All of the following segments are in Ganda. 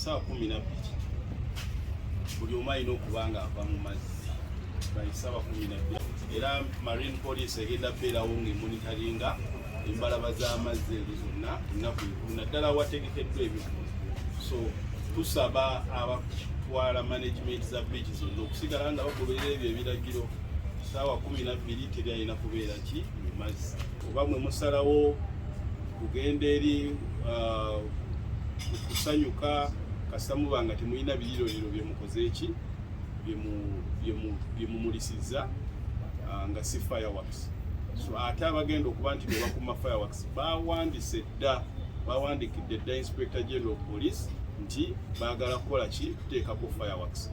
saa 12 buli omu alina okuba nga ava mu mazzi baisaba 12 era Marine Police egenda beerawo ng'emonitaringa embalaba z'amazzi ezo zonna ennaku 10 naddala wategekeddwa ebifu. So tusaba abatwala management za beach zonna okusigala nga bagoberera ebyo ebiragiro saawa 12 teri alina kubeera ki mu mazzi. Oba mwe musalawo kugenda eri kusanyuka kasita muba nga temulina biriroliro bye mukoze eki bye mumulisiza nga si fireworks. So ate abagenda okuba nti bebakuma fireworks bawandise dda bawandikidde dda Inspector General Police nti baagala kukola ki kuteekako fireworks.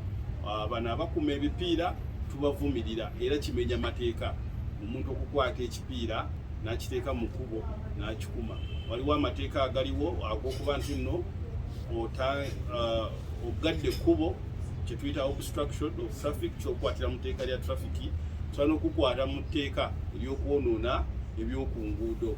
Bano abakuma ebipiira tubavumirira era kimenya mateeka omuntu okukwata ekipiira n'akiteeka mu kkubo n'akikuma. Waliwo amateeka agaliwo ag'okuba nti nno ogadde ekkubo kye tuyita obstruction of traffic ky'okukwatira mu tteeka lya traffic tusobola n'okukwata mu tteeka ery'okwonoona eby'oku nguudo.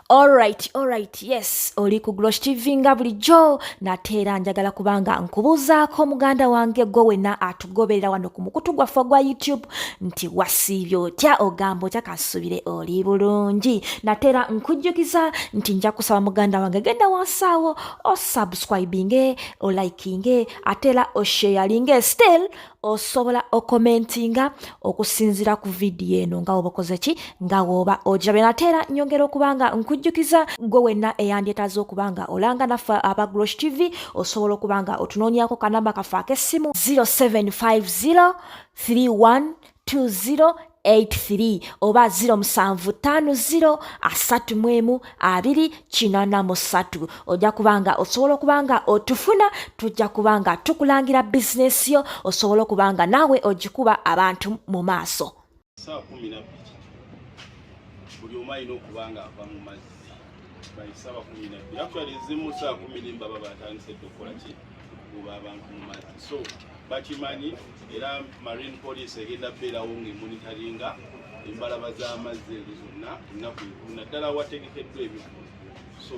Alright, yes, oli ku Glosh TV nga bulijjo nateera njagala kubanga nkubuuzaako muganda wange gwe wenna atugoberera wano ku mukutu gwaffe gwa YouTube nti wasiibye otya ogamba otya kasubire oli bulungi. Nateera nkujjukiza nti nja kusaba muganda wange genda wansaawo osubscribinge olikinge ateera osharinge still osobola okomentinga okusinzira ku video eno nga woba okoze ki nga woba ojabe. Nateera nyongera okubanga nkujjukiza gwe wenna eyandyetaaza okubanga olanga naffe aba Glosh TV osobola okubanga otunoonyako kanamba kaffe ak'essimu 0750312083 oba 0750312083. ojja kubanga osobola okubanga otufuna tujja kubanga tukulangira bizinesi yo osobola okubanga naawe ogikuba abantu mu maaso. Saa 12 buli omu alina okuba nga ava mu mazzi baisaba 12. Actually ezimu saa 10 baba batandise okukola ki kuba abantu mu mazzi. So bakimanyi era Marine Police egenda beerawo ng'emonitaringa embalaba z'amazzi ezo zonna ennaku 10 naddala wategekeddwa ebifu. So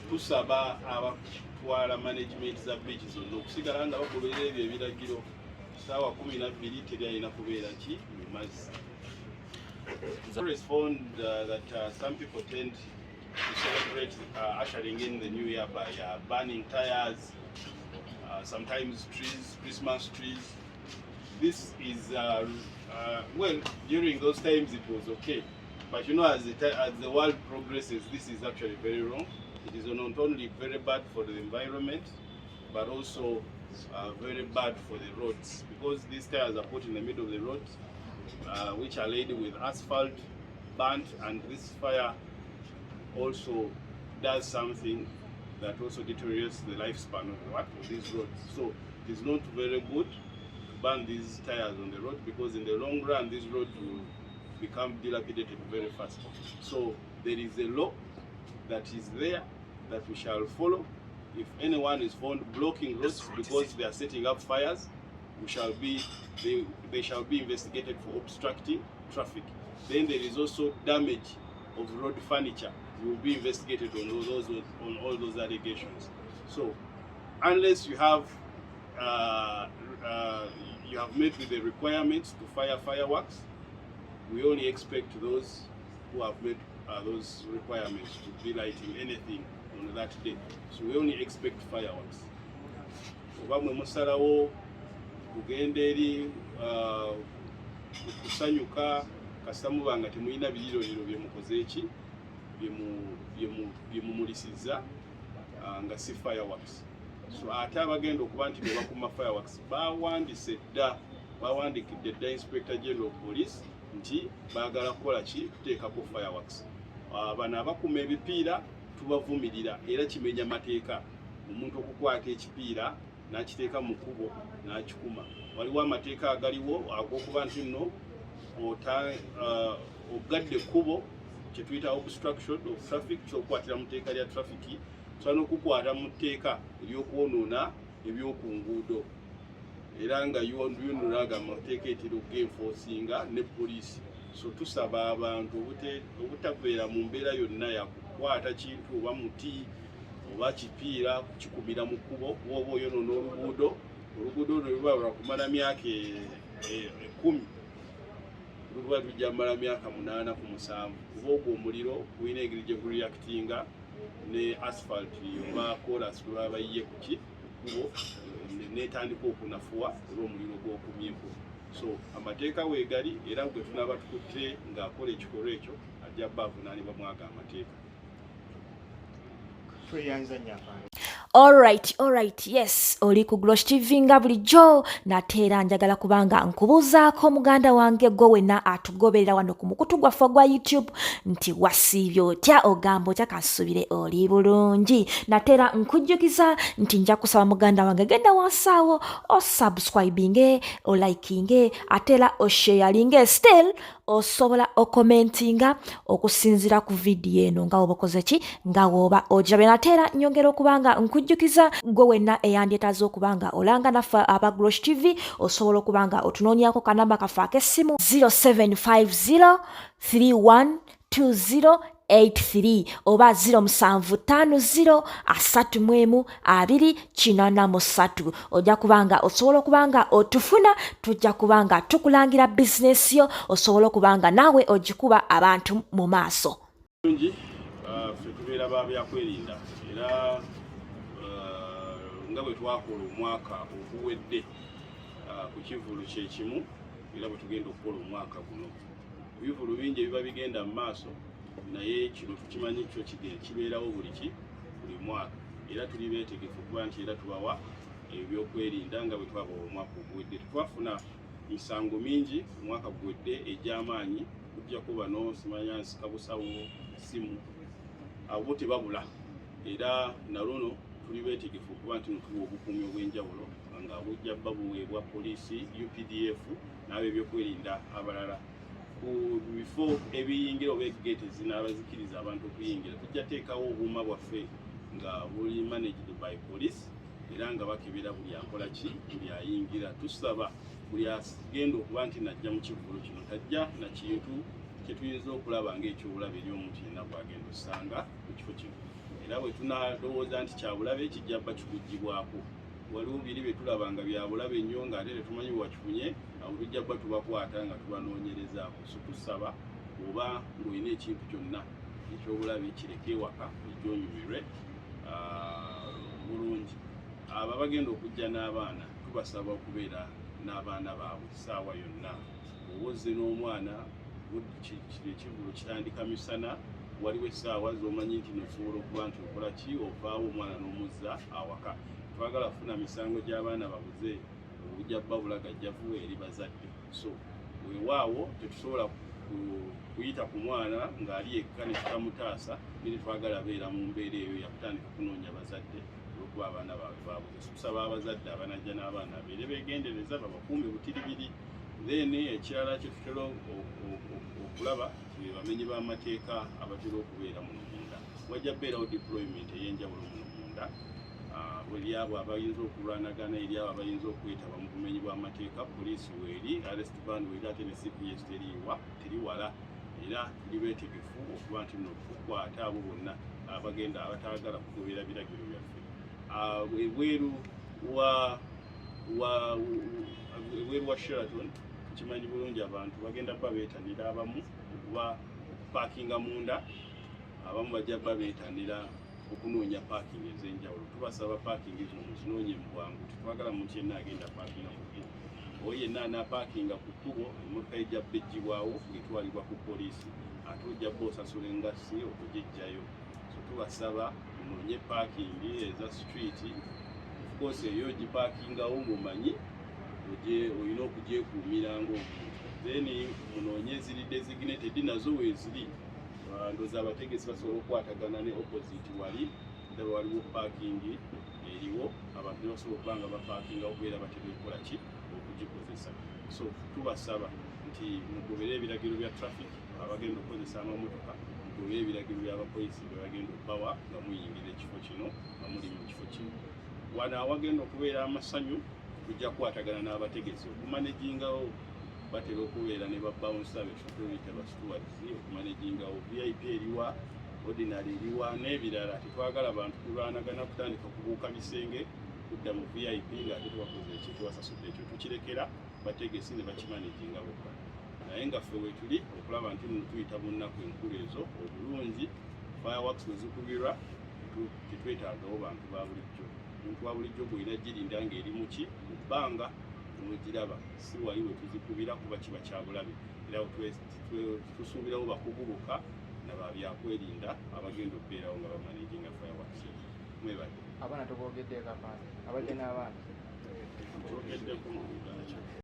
tusaba abatwala management za beach zonna okusigala nga bagoberera ebyo ebiragiro saawa 12 teri alina kubeera ki mu mazzi. I respond that some people tend to celebrate ushering in the new year by burning tires, sometimes trees, Christmas trees. This is, well, during those times it was okay. But you know, as the world progresses, this is actually very wrong. It is not only very bad for the environment, but also very bad for the roads, because these tires are put in the middle of the road, which are laid with asphalt, burnt, and this fire also does something that also deteriorates the lifespan of these roads. So it is not very good to burn these tires on the road, because in the long run this road will become dilapidated very fast. So there is a law that is there that we shall follow. If anyone is found blocking roads because they are setting up fires, they shall be investigated for obstructing traffic. Then there is also damage of road furniture. You will be investigated on all those allegations. So unless you have met with the requirements to fire fireworks, we only expect those who have met those requirements to be lighting anything on that day. So we only expect fireworks. Oba mwe musalawo kugenda eri kusanyuka kasita muba nga temulina biriroliro bye mukoze eki bye mumulisiza nga si fireworks. So ate abagenda okuba nti bebakuma fireworks bawandise dda bawandikidde dda Inspector General Police nti baagala kukola ki kuteekako fireworks. Bano abakuma ebipiira tubavumirira era kimenya mateeka omuntu okukwata ekipiira n'akiteeka mu kkubo n'akikuma. Waliwo amateeka agaliwo ag'okuba nti nno ogadde ekkubo kye tuyita obstruction of traffic ky'okukwatira mu tteeka lya traffic tusobola n'okukwata mu tteeka ery'okwonoona eby'oku nguudo era nga yunulaga amateeka etera okugenforcinga ne poliisi. So tusaba abantu obutabeera mu mbeera yonna yakukwata kintu oba muti oba kipiira kikubira mu kkubo oba oyonoona oluguudo olwo luba lwakumala myaka 10 luba lujja mala myaka 8 ku 7 kuba ogwo omuliro gulina engeri gye gureactinga ne asphalt oba chorus lwe baba bayiye ku kkubo netandika okunafuwa olw'omuliro gw'okumyeko. So amateeka weegali era bwe tunaaba tukutte ng'akola ekikolwa ekyo ajja bba avunaanibwa mwaga amateeka. Alright, yes, oli ku Glosh TV nga bulijjo nate era njagala kubanga nkubuuzaako muganda wange gwe wenna atugoberera wano ku mukutu gwaffe gwa YouTube nti wasiibye otya ogamba otya kasubire oli bulungi. Nate era nkujjukiza nti nja kusaba muganda wange genda wansaawo osubscribinge olikinge ate era osharinge still osobola okomentinga okusinzira ku vidiyo eno nga woba okoze ki nga woba ojabe. Nate era nyongera okubanga nkujjukiza gwe wenna eyandyetaaze okubanga olanga naffe aba Glosh TV osobola okubanga otunoonyako kanamba kaffe ak'essimu 0750312083 oba 0750312083 ojja kubanga osobola okubanga otufuna tujja kubanga tukulangira bizinesi yo osobola okubanga naawe ogikuba abantu mu maaso. Bulungi ffe tubeera ba byakwerinda era nga bwe twakola omwaka oguwedde ku kivulu kyekimu era bwe tugenda okukola omwaka guno ebivulu bingi ebiba bigenda mu maaso naye kino tukimanyi kyo kibeerawo buli mwaka era tuli beetegefu kuba nti era tubawa ebyokwerinda nga bwe twaba omwaka oguwedde. Twafuna misango mingi omwaka guwedde egy'amaanyi kujjako bano simanya nsika busawo simu abo tebabula era naluno tuli beetegefu kuba nti tuwa obukuumi obw'enjawulo nga bujja bba buweebwa poliisi UPDF n'ab'ebyokwerinda abalala ku bifo ebiyingira oba eggeeti zinaabazikiriza abantu okuyingira. Tujja teekawo obuuma bwaffe nga buli managed by police era nga bakebera buli akola ki buli ayingira. Tusaba buli agenda okuba nti najja mu kivulu kino tajja na kintu kyetuyinza okulaba ng'ekyobulabe eri omuntu yenna bw'agenda osanga mu kifo kino era bwe tunalowooza nti kyabulabe kijja bba kikugibwako. Waliwo biri bye tulaba nga byabulabe ennyo ng'ate tetumanyi wakifunye awo tujja bba tubakwata nga tubanoonyerezaako. So tusaba oba ng'olina ekintu kyonna ekyobulabe kireke ewaka ejjonyumirwe bulungi. Abo abagenda okujja n'abaana tubasaba okubeera n'abaana baabwe essaawa yonna. Owozze n'omwana ekivulu kitandika misana waliwo essaawa z'omanyi nti nosobola okuba nti okola ki ovaawo omwana n'omuzza awaka. Twagala kufuna misango gy'abaana babuze obujja bba bulagajjavu eri bazadde. So weewaawo tetusobola kuyita ku mwana ng'ali yekka ne tutamutaasa naye twagala beera mu mbeera eyo yakutandika kunoonya bazadde olw'okuba abaana baabwe baabuze. Tusaba abazadde abanajja n'abaana beere beegendereza babakuume butiribiri. Then ekirala kye tutera okulaba bamenyi b'amateeka abatera okubeera muno munda. Wajja beerawo deployment ey'enjawulo muno munda eri abo abayinza okulwanagana eri abo abayinza okwetaba mu bumenyi bw'amateeka. Poliisi weeri, arrest band weeri ate ne CPS teri wala era tuli beetegefu okuba nti no tukwata abo bonna abagenda abataagala kugoberera biragiro byaffe. Ebweru wa Sheraton kimanyi bulungi abantu bagenda bba beetanira abamu okuba paakinga munda, abamu bajja bba beetanira okunoonya paakingi ez'enjawulo. Tubasaba paakingi zino muzinoonye mu bwangu. Tetwagala muntu yenna agenda paakinga ku kkubo. Oyo yenna anaapaakinga ku kkubo emmotoka ejja bba eggibwawo ng'etwalibwa ku poliisi ate ojja bba osasula engassi okugiggyayo. So tubasaba munoonye paakingi eza street. Of course eyo ogipaakingawo ng'omanyi olina okugyekuumira ng'omuntu. Then munoonye ziri designated nazo weeziri. Ndowooza abategesi basobola okukwatagana ne opposite wali ndaba waliwo paakingi eriwo abantu ne basobola okuba nga bapaakinga okubeera batera okukola ki okugikozesa. So tubasaba nti mugobere ebiragiro bya traffic abagenda okukozesa amamotoka, mugobere ebiragiro by'abapoliisi bye bagenda okubawa nga muyingira ekifo kino nga muli mu kifo kino. Wano awagenda okubeera amasanyu tujja kukwatagana n'abategesi okumanagingawo. Batera okubeera ne babawunsa betuyita ba stewards okumanagingawo. VIP eriwa ordinary eriwa n'ebirala tetwagala abantu kulwanagana kutandika kubuuka bisenge kudda mu VIP ng'ate twakoze ekintu wasasudde ekyo tukirekera bategesi ne bakimanaginga bokka naye nga ffe wetuli okulaba nti tuyita mu nnaku enkulu ezo obulungi fireworks wezikubirwa tetwetaagawo bantu ba bulijjo omuntu wa bulijjo bw'era girinda ng'eri muki mu bbanga nomugiraba si wali we tuzikubira kuba kiba kyabulabe era tusuubirawo bakugu bokka nababyakwerinda abagenda okubeerawo nga bamanaginga fireworks mwebale abaana tobogeddeeko abaana abadde n'abaana twogeddeko mu Uganda